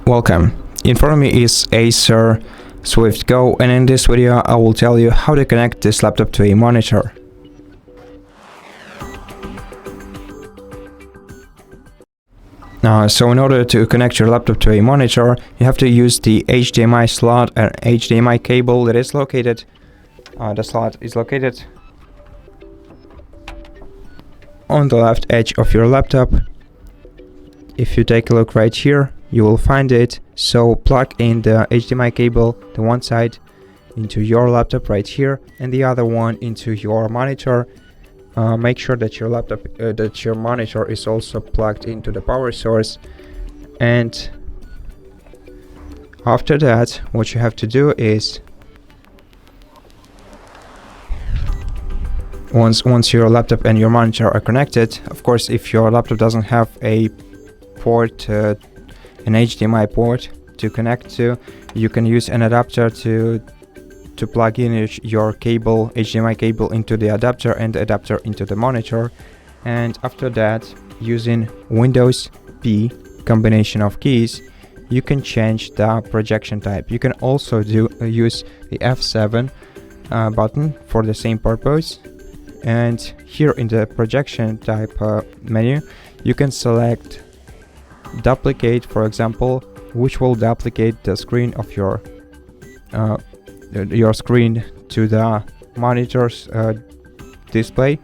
Welcome. In front of me is ACER Swift Go, and in this video I will tell you how to connect this laptop to a monitor. So in order to connect your laptop to a monitor, you have to use the HDMI slot and HDMI cable that is located. The slot is located on the left edge of your laptop. If you take a look right here, you will find it. So plug in the HDMI cable, the one side into your laptop right here and the other one into your monitor. Make sure that your laptop, that your monitor is also plugged into the power source. And after that, what you have to do is once your laptop and your monitor are connected, of course, if your laptop doesn't have a port, an HDMI port to connect to, you can use an adapter to plug in your cable, HDMI cable, into the adapter and the adapter into the monitor. And after that, using Windows P combination of keys, you can change the projection type. You can also use the F7 button for the same purpose. And here in the projection type menu, you can select duplicate, for example, which will duplicate the screen of your screen to the monitor's display,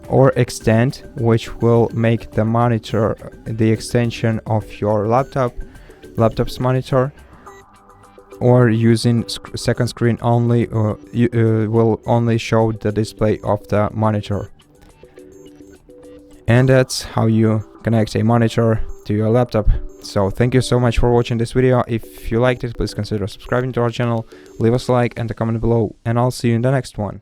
or extend, which will make the monitor the extension of your laptop's monitor, or using second screen only, will only show the display of the monitor. And that's how you connect a monitor to your laptop. So thank you so much for watching this video. If you liked it, please consider subscribing to our channel, leave us a like and a comment below, and I'll see you in the next one.